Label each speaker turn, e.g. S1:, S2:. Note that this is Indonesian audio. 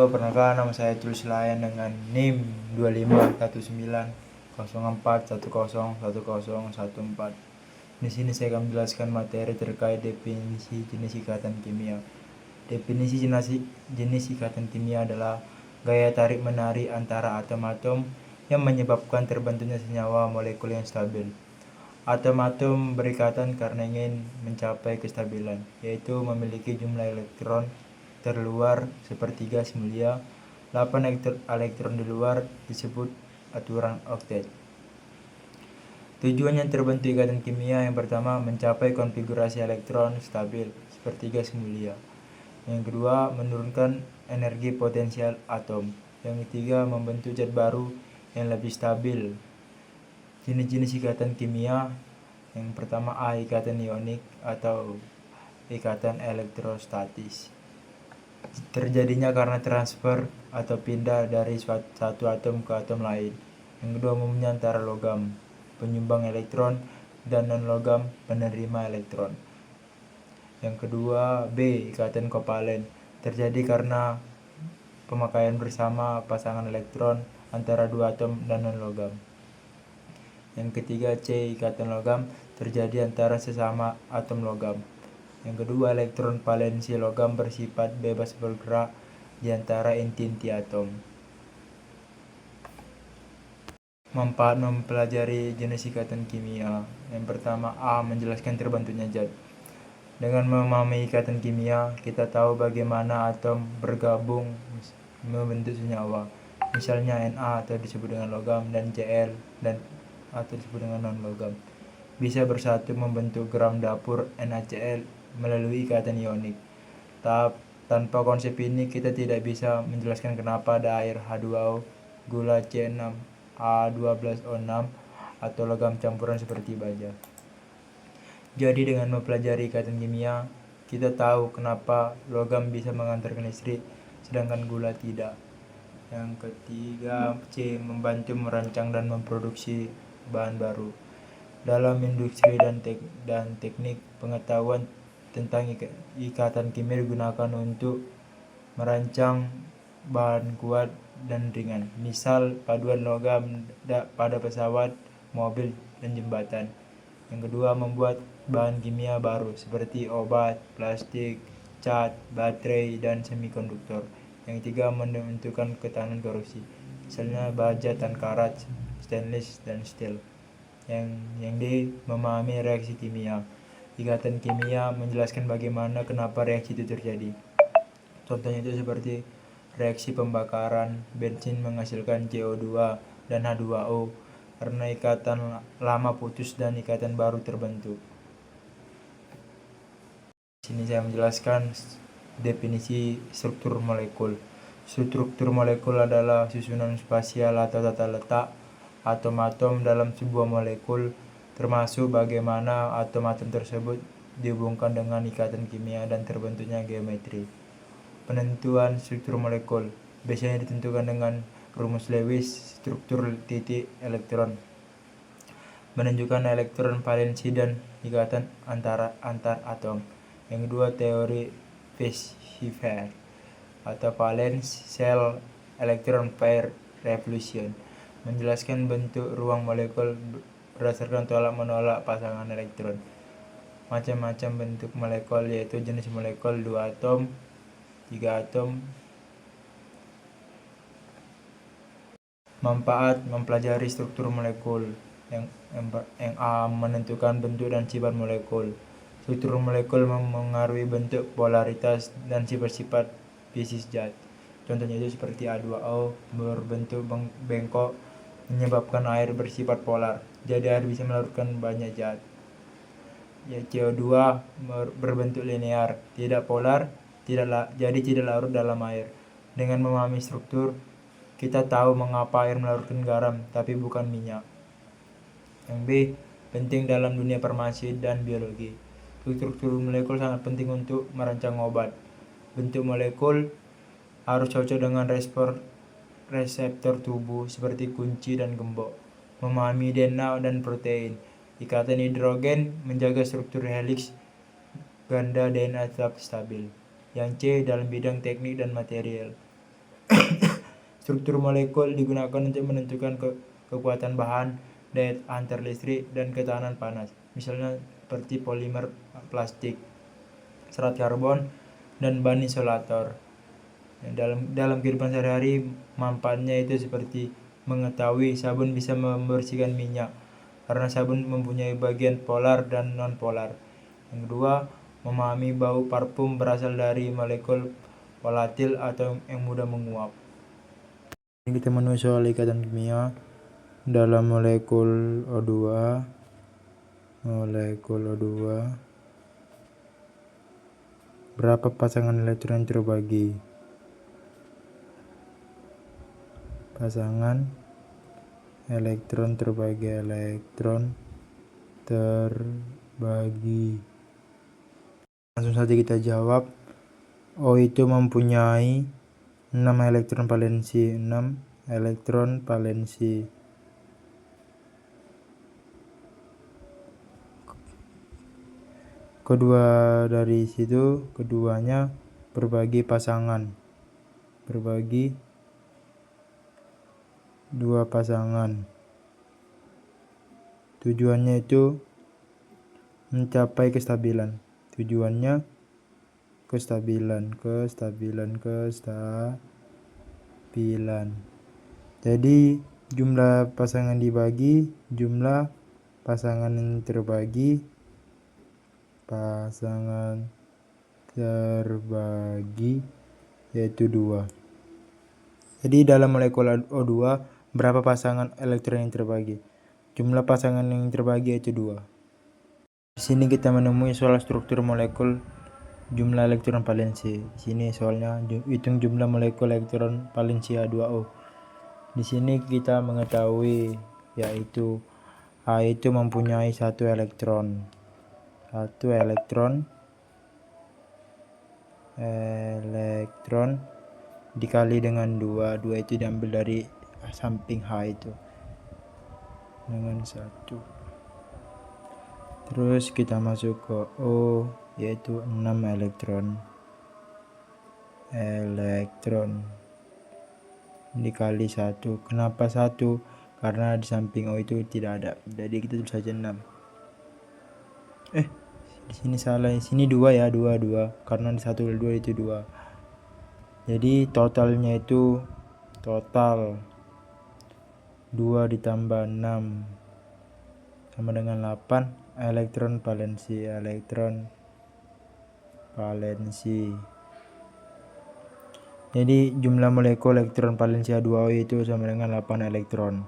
S1: Halo, perkenalkan nama saya Tulus Layan dengan NIM 251904101014. Di sini saya akan menjelaskan materi terkait definisi jenis ikatan kimia. Definisi jenis ikatan kimia adalah gaya tarik-menarik antara atom-atom yang menyebabkan terbentuknya senyawa molekul yang stabil. Atom-atom berikatan karena ingin mencapai kestabilan, yaitu memiliki jumlah elektron terluar sepertiga semulia 8 elektron di luar, disebut aturan oktet. Tujuannya terbentuk ikatan kimia yang pertama mencapai konfigurasi elektron stabil sepertiga semulia. Yang kedua menurunkan energi potensial atom. Yang ketiga membentuk zat baru yang lebih stabil. Jenis-jenis ikatan kimia yang pertama A. Ikatan ionik atau ikatan elektrostatis. Terjadinya karena transfer atau pindah dari satu atom ke atom lain. Yang kedua umumnya antara logam penyumbang elektron dan non-logam penerima elektron. Yang kedua B. Ikatan kovalen terjadi karena pemakaian bersama pasangan elektron antara dua atom dan non-logam. Yang ketiga C. Ikatan logam terjadi antara sesama atom logam. Yang kedua elektron valensi logam bersifat bebas bergerak di antara inti-inti atom. Manfaat mempelajari jenis ikatan kimia. Yang pertama A. Menjelaskan terbentuknya zat. Dengan memahami ikatan kimia, kita tahu bagaimana atom bergabung membentuk senyawa. Misalnya Na atau disebut dengan logam dan Cl dan atau disebut dengan non-logam bisa bersatu membentuk gram dapur NaCl melalui ikatan ionik. Tanpa konsep ini kita tidak bisa menjelaskan kenapa ada air H2O, gula C6H12O6 atau logam campuran seperti baja. Jadi dengan mempelajari ikatan kimia, kita tahu kenapa logam bisa mengantarkan listrik sedangkan gula tidak. Yang ketiga C. Membantu merancang dan memproduksi bahan baru. Dalam industri dan teknik, pengetahuan tentang ikatan kimia digunakan untuk merancang bahan kuat dan ringan. Misal paduan logam pada pesawat, mobil, dan jembatan. Yang kedua membuat bahan kimia baru seperti obat, plastik, cat, baterai, dan semikonduktor. Yang ketiga menentukan ketahanan korupsi. Misalnya baja tan karat, stainless, dan steel. Yang D. Memahami reaksi kimia. Ikatan kimia menjelaskan bagaimana kenapa reaksi itu terjadi. Contohnya itu seperti reaksi pembakaran bensin menghasilkan CO2 dan H2O karena ikatan lama putus dan ikatan baru terbentuk. Sini saya menjelaskan definisi struktur molekul. Struktur molekul adalah susunan spasial atau tata letak atom-atom dalam sebuah molekul, termasuk bagaimana atom-atom tersebut dihubungkan dengan ikatan kimia dan terbentuknya geometri. Penentuan struktur molekul biasanya ditentukan dengan rumus Lewis, struktur titik elektron, menunjukkan elektron valensi dan ikatan antar atom. Yang kedua teori Weissheffer atau valence shell electron pair revolution, menjelaskan bentuk ruang molekul berdasarkan tolak-menolak pasangan elektron. Macam-macam bentuk molekul yaitu jenis molekul 2 atom, 3 atom. Manfaat mempelajari struktur molekul. Yang A. Menentukan bentuk dan sifat molekul. Struktur molekul memengaruhi bentuk, polaritas, dan sifat-sifat fisik zat. Contohnya itu seperti H2O berbentuk bengkok menyebabkan air bersifat polar, jadi air bisa melarutkan banyak zat. CO2 berbentuk linear, tidak polar, jadi tidak larut dalam air. Dengan memahami struktur, kita tahu mengapa air melarutkan garam tapi bukan minyak. Yang B. Penting dalam dunia farmasi dan biologi. Struktur molekul sangat penting untuk merancang obat. Bentuk molekul harus cocok dengan reseptor tubuh seperti kunci dan gembok. Memahami DNA dan protein. Ikatan hidrogen menjaga struktur helix ganda DNA tetap stabil. Yang C. Dalam bidang teknik dan material. Struktur molekul digunakan untuk menentukan kekuatan bahan, daya antar listrik, dan ketahanan panas. Misalnya seperti polimer plastik, serat karbon, dan bahan isolator. Dalam kehidupan sehari-hari, manfaatnya itu seperti mengetahui sabun bisa membersihkan minyak karena sabun mempunyai bagian polar dan non-polar. Yang kedua, memahami bau parfum berasal dari molekul volatil atau yang mudah menguap. Ini kita menulis soal ikatan kimia dalam molekul O2. Berapa pasangan elektron terbagi? Pasangan elektron terbagi. Langsung saja kita jawab. O itu mempunyai 6 elektron valensi. Keduanya berbagi dua pasangan. Tujuannya itu mencapai kestabilan. Jadi jumlah pasangan dibagi jumlah pasangan yang terbagi yaitu 2. Jadi dalam molekul O2 berapa pasangan elektron yang terbagi? Jumlah pasangan yang terbagi yaitu 2. Di sini kita menemui soal struktur molekul jumlah elektron valensi. Di sini soalnya hitung jumlah molekul elektron valensi H2O. Di sini kita mengetahui yaitu A itu mempunyai 1 elektron dikali dengan 2 itu diambil dari samping H itu dengan 1. Terus kita masuk ke O yaitu 6 elektron dikali 1. Kenapa 1? Karena di samping O itu tidak ada, jadi kita tulis saja 6. Di sini salah, di sini 2 ya, 2 karena di 1 kali 2 itu 2. Jadi totalnya itu 2 ditambah 6 sama dengan 8 elektron valensi. Jadi jumlah molekul elektron valensi H2O itu sama dengan 8 elektron.